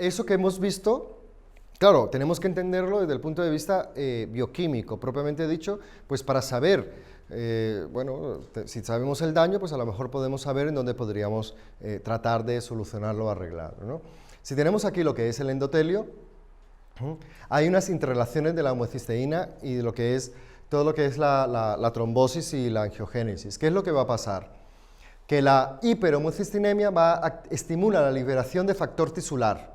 eso que hemos visto, claro, tenemos que entenderlo desde el punto de vista bioquímico, propiamente dicho, pues para saber, bueno, si sabemos el daño, pues a lo mejor podemos saber en dónde podríamos tratar de solucionarlo o arreglarlo, ¿no? Si tenemos aquí lo que es el endotelio, hay unas interrelaciones de la homocisteína y de lo que es, todo lo que es la trombosis y la angiogénesis. ¿Qué es lo que va a pasar? Que la hiperhomocistinemia estimula la liberación de factor tisular.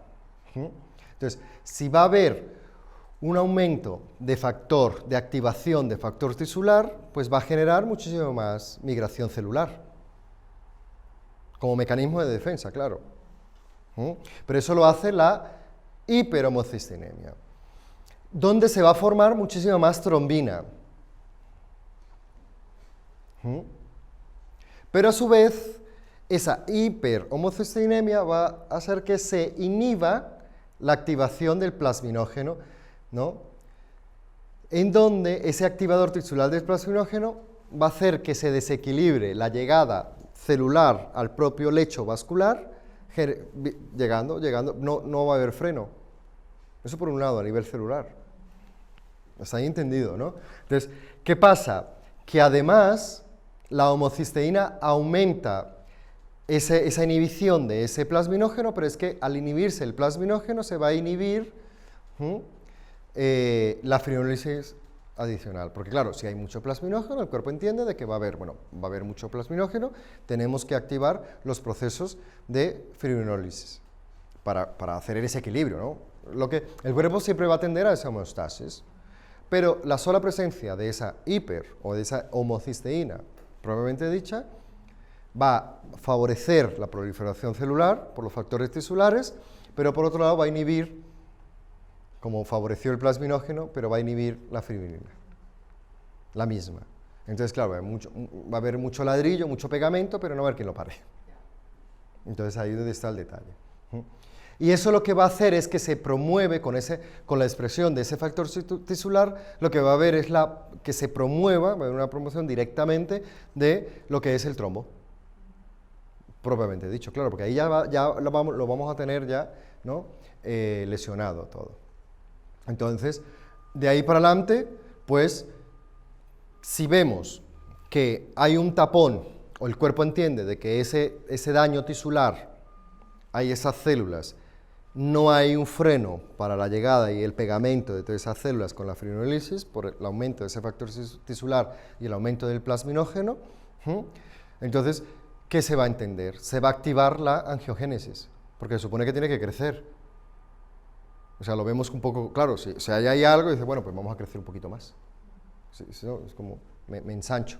Entonces, si va a haber un aumento de factor, de activación de factor tisular, pues va a generar muchísimo más migración celular, como mecanismo de defensa, claro. Pero eso lo hace la hiperhomocistinemia, donde se va a formar muchísima más trombina. Pero a su vez, esa hiperhomocistinemia va a hacer que se inhiba la activación del plasminógeno, ¿no? En donde ese activador tisular del plasminógeno va a hacer que se desequilibre la llegada celular al propio lecho vascular, llegando, no va a haber freno. Eso por un lado, a nivel celular. ¿Está ahí entendido, no? Entonces, ¿qué pasa? Que además la homocisteína aumenta esa inhibición de ese plasminógeno, pero es que al inhibirse el plasminógeno se va a inhibir la fibrinólisis adicional, porque claro, si hay mucho plasminógeno, el cuerpo entiende de que va a haber mucho plasminógeno, tenemos que activar los procesos de fibrinólisis para hacer ese equilibrio, ¿no? El cuerpo siempre va a tender a esa homeostasis, pero la sola presencia de esa o de esa homocisteína, propiamente dicha, va a favorecer la proliferación celular por los factores tisulares, pero por otro lado va a inhibir, como favoreció el plasminógeno, pero va a inhibir la fibrinilina, la misma. Entonces, claro, va a haber mucho ladrillo, mucho pegamento, pero no va a haber quien lo pare. Entonces ahí es donde está el detalle. Y eso lo que va a hacer es que se promueve con la expresión de ese factor tisular, lo que va a haber es que se promueva, va a haber una promoción directamente de lo que es el trombo, propiamente dicho, claro, porque ahí ya lo vamos a tener ya, ¿no? Lesionado todo. Entonces, de ahí para adelante, pues, si vemos que hay un tapón, o el cuerpo entiende de que ese daño tisular, hay esas células, no hay un freno para la llegada y el pegamento de todas esas células con la fibrinólisis, por el aumento de ese factor tisular y el aumento del plasminógeno, entonces, ¿qué se va a entender? Se va a activar la angiogénesis, porque se supone que tiene que crecer. O sea, lo vemos un poco, claro, si hay algo, dice, bueno, pues vamos a crecer un poquito más. Si no, es como, me ensancho,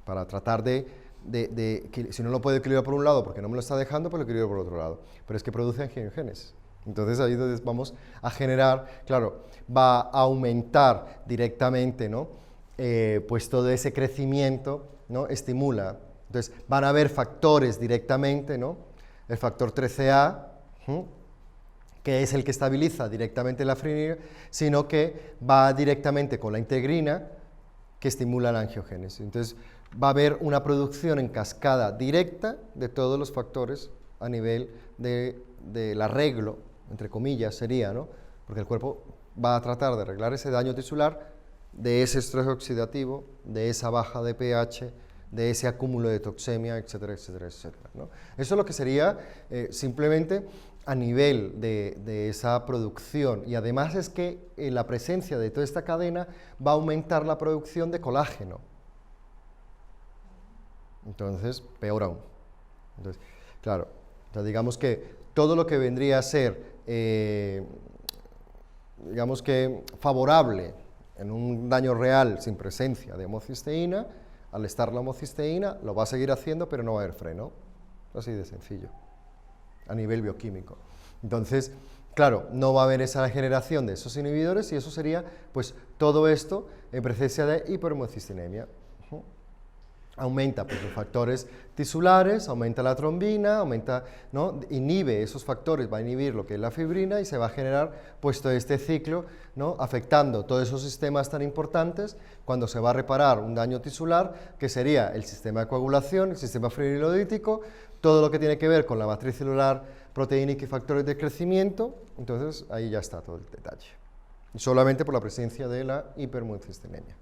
para tratar si no lo puedo equilibrar por un lado porque no me lo está dejando, pues lo equilibro por otro lado. Pero es que produce angiogénesis. Entonces ahí donde vamos a generar, claro, va a aumentar directamente, ¿no? Pues todo ese crecimiento, ¿no? Estimula. Entonces van a haber factores directamente, ¿no? El factor 13A, que es el que estabiliza directamente la fibrinilina, sino que va directamente con la integrina que estimula la angiogénesis. Entonces va a haber una producción en cascada directa de todos los factores a nivel del arreglo, entre comillas sería, ¿no? Porque el cuerpo va a tratar de arreglar ese daño tisular, de ese estrés oxidativo, de esa baja de pH, de ese acúmulo de toxemia, etcétera, etcétera, etcétera, ¿no? Eso es lo que sería simplemente a nivel de esa producción, y además es que la presencia de toda esta cadena va a aumentar la producción de colágeno. Entonces, peor aún. Entonces, claro, digamos que todo lo que vendría a ser, digamos que favorable en un daño real sin presencia de homocisteína, al estar la homocisteína, lo va a seguir haciendo, pero no va a haber freno. Así de sencillo, a nivel bioquímico. Entonces, claro, no va a haber esa generación de esos inhibidores y eso sería, pues, todo esto en presencia de hiperhomocistinemia. Aumenta pues, los factores tisulares, aumenta la trombina, ¿no? Inhibe esos factores, va a inhibir lo que es la fibrina y se va a generar pues, todo este ciclo, ¿no? Afectando todos esos sistemas tan importantes cuando se va a reparar un daño tisular, que sería el sistema de coagulación, el sistema fibrinolítico, todo lo que tiene que ver con la matriz celular proteínica y factores de crecimiento, entonces ahí ya está todo el detalle. Y solamente por la presencia de la hipermucicistelemia.